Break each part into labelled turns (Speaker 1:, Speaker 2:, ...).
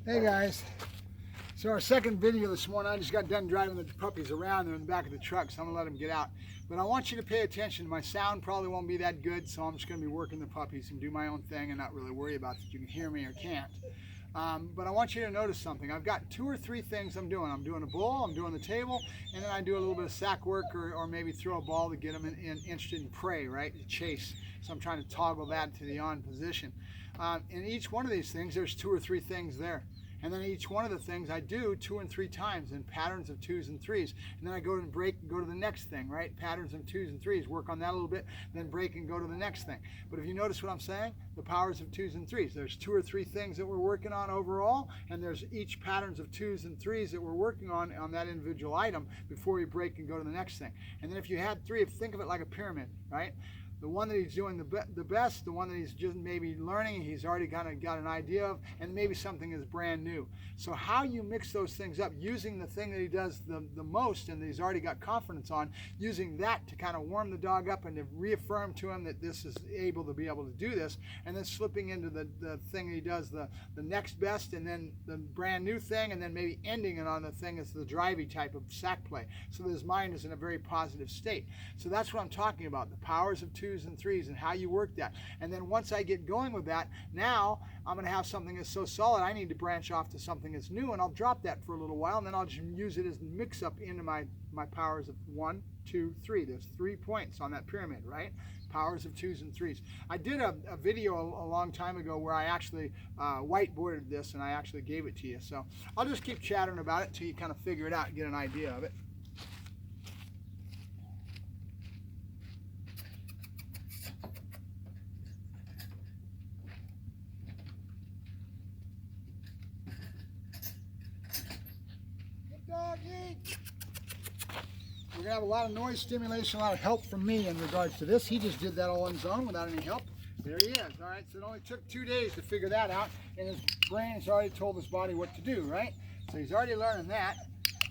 Speaker 1: Hey guys, so our second video this morning, I just got done driving the puppies around. They're in the back of the truck, so I'm gonna let them get out. But I want you to pay attention. My sound probably won't be that good, so I'm just gonna be working the puppies and do my own thing and not really worry about if you can hear me or can't. But I want you to notice something. I've got 2 or 3 things I'm doing. I'm doing a bull, I'm doing the table, and then I do a little bit of sack work or maybe throw a ball to get them interested in prey, right? To chase. So I'm trying to toggle that to the on position. In each one of these things, there's 2 or 3 things there. And then each one of the things I do 2 and 3 times in patterns of 2s and 3s. And then I go and break and go to the next thing, right? Patterns of 2s and 3s, work on that a little bit, then break and go to the next thing. But if you notice what I'm saying, the powers of 2s and 3s, there's 2 or 3 things that we're working on overall, and there's each patterns of 2s and 3s that we're working on that individual item before we break and go to the next thing. And then if you had 3, think of it like a pyramid, right? The one that he's doing the best, the one that he's just maybe learning, he's already kind of got an idea of, and maybe something is brand new. So how you mix those things up, using the thing that he does the most and that he's already got confidence on, using that to kind of warm the dog up and to reaffirm to him that this is able to do this, and then slipping into the thing that he does the next best, and then the brand new thing, and then maybe ending it on the thing that's the drivey type of sack play. So that his mind is in a very positive state. So that's what I'm talking about, the powers of 2s and 3s and how you work that. And then once I get going with that, now I'm going to have something that's so solid I need to branch off to something that's new, and I'll drop that for a little while, and then I'll just use it as mix up into my powers of 1, 2, 3. There's 3 points on that pyramid, right? Powers of 2s and 3s. I did a video a long time ago where I actually whiteboarded this, and I actually gave it to you. So I'll just keep chattering about it until you kind of figure it out and get an idea of it. We're going to have a lot of noise stimulation, a lot of help from me in regards to this. He just did that all on his own without any help. There he is. All right, so it only took 2 days to figure that out, and his brain has already told his body what to do, right? So he's already learning that,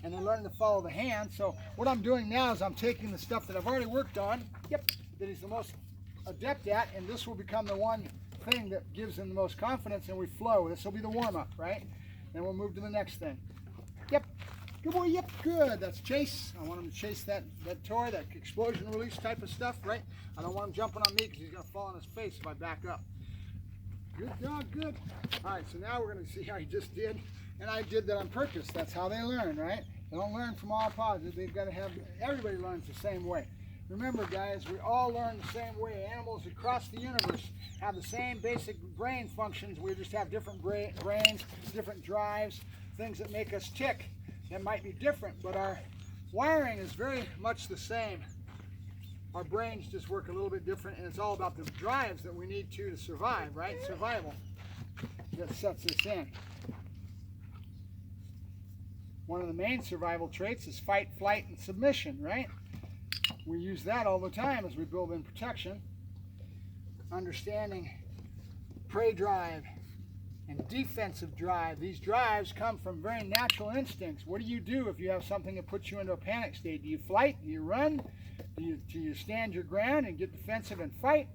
Speaker 1: and then learning to follow the hand. So what I'm doing now is I'm taking the stuff that I've already worked on, that he's the most adept at, and this will become the one thing that gives him the most confidence, and we flow. This will be the warm-up, right? Then we'll move to the next thing. Good boy, good. That's chase. I want him to chase that toy, that explosion release type of stuff, right? I don't want him jumping on me because he's going to fall on his face if I back up. Good dog, good. All right, so now we're going to see how he just did. And I did that on purpose. That's how they learn, right? They don't learn from all positives. They've got to have, everybody learns the same way. Remember, guys, we all learn the same way. Animals across the universe have the same basic brain functions. We just have different brains, different drives, things that make us tick. That might be different, but our wiring is very much the same. Our brains just work a little bit different, and it's all about the drives that we need to survive, right? Survival that sets us in. One of the main survival traits is fight, flight, and submission, right? We use that all the time as we build in protection. Understanding prey drive and defensive drive. These drives come from very natural instincts. What do you do if you have something that puts you into a panic state? Do you flight? Do you run? Do you stand your ground and get defensive and fight?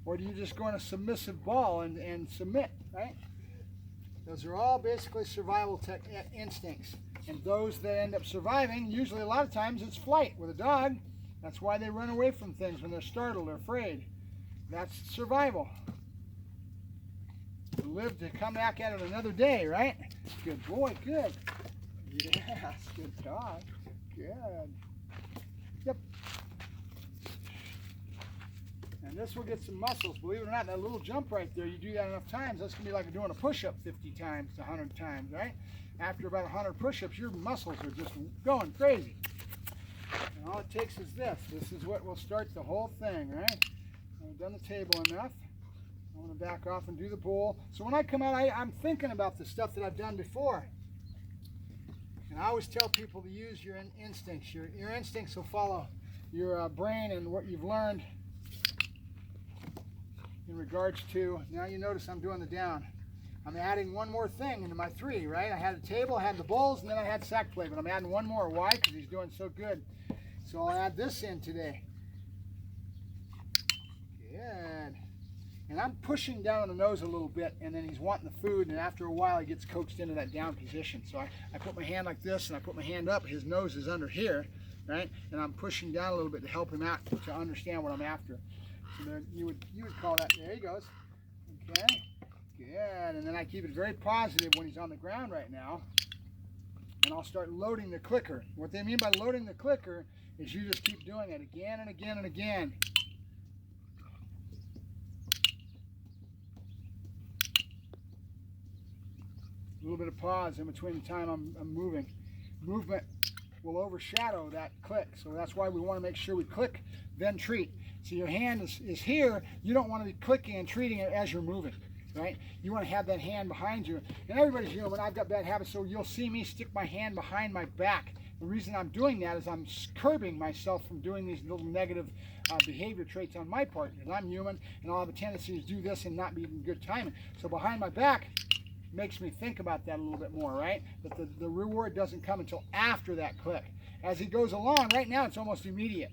Speaker 1: Or do you just go in a submissive ball and submit, right? Those are all basically survival instincts. And those that end up surviving, usually a lot of times it's flight with a dog. That's why they run away from things when they're startled or afraid. That's survival. To live to come back at it another day, right? Good boy, good. Yes, good dog. Good. And this will get some muscles. Believe it or not, that little jump right there, you do that enough times, that's going to be like doing a push-up 50 times to 100 times, right? After about 100 push-ups, your muscles are just going crazy. And all it takes is this. This is what will start the whole thing, right? I've done the table enough. I want to back off and do the bull. So when I come out, I'm thinking about the stuff that I've done before. And I always tell people to use your instincts. Your instincts will follow your brain and what you've learned in regards to, now you notice I'm doing the down. I'm adding one more thing into my 3, right? I had a table, I had the bowls, and then I had sack play, but I'm adding one more. Why? Because he's doing so good. So I'll add this in today. Good. And I'm pushing down on the nose a little bit, and then he's wanting the food, and after a while he gets coaxed into that down position. So I put my hand like this, and I put my hand up. His nose is under here, right? And I'm pushing down a little bit to help him out to understand what I'm after. So there, you would call that, there he goes. Okay, good. And then I keep it very positive when he's on the ground right now. And I'll start loading the clicker. What they mean by loading the clicker is you just keep doing it again and again and again. A little bit of pause in between the time I'm moving. Movement will overshadow that click, so that's why we want to make sure we click, then treat. So your hand is here. You don't want to be clicking and treating it as you're moving, right? You want to have that hand behind you. And everybody's human. I've got bad habits, so you'll see me stick my hand behind my back. The reason I'm doing that is I'm curbing myself from doing these little negative behavior traits on my part, because I'm human and I'll have a tendency to do this and not be in good timing. So behind my back makes me think about that a little bit more, right? But the reward doesn't come until after that click. As he goes along, right now it's almost immediate.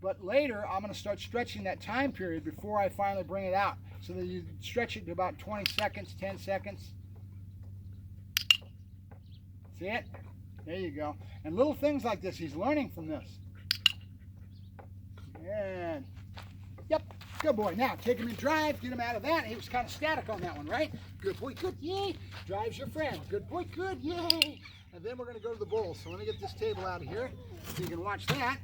Speaker 1: But later I'm going to start stretching that time period before I finally bring it out. So that you stretch it to about 20 seconds, 10 seconds. See it? There you go. And little things like this, he's learning from this. And, yep. Good boy. Now, take him in drive, get him out of that. He was kind of static on that one, right? Good boy, good, yay. Drive's your friend. Good boy, good, yay. And then we're going to go to the bowl. So let me get this table out of here so you can watch that.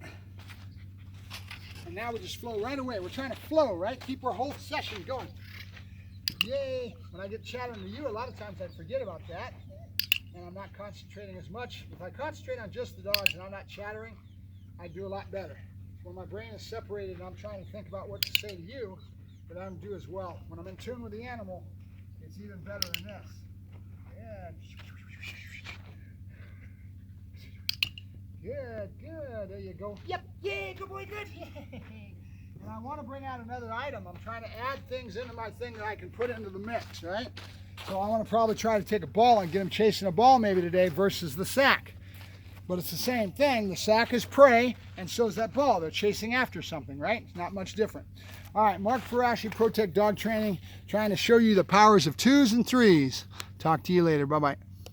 Speaker 1: And now we just flow right away. We're trying to flow, right? Keep our whole session going. Yay. When I get chattering to you, a lot of times I forget about that. And I'm not concentrating as much. If I concentrate on just the dogs and I'm not chattering, I do a lot better. When my brain is separated and I'm trying to think about what to say to you, but I don't do as well. When I'm in tune with the animal, it's even better than this. Yeah. Good, good. There you go. Yep, yay, good boy, good. Yay. And I want to bring out another item. I'm trying to add things into my thing that I can put into the mix, right? So I want to probably try to take a ball and get him chasing a ball maybe today versus the sack. But it's the same thing. The sack is prey, and so is that ball. They're chasing after something, right? It's not much different. All right, Mark Ferrasci, ProTech Dog Training, trying to show you the powers of 2s and 3s. Talk to you later. Bye-bye.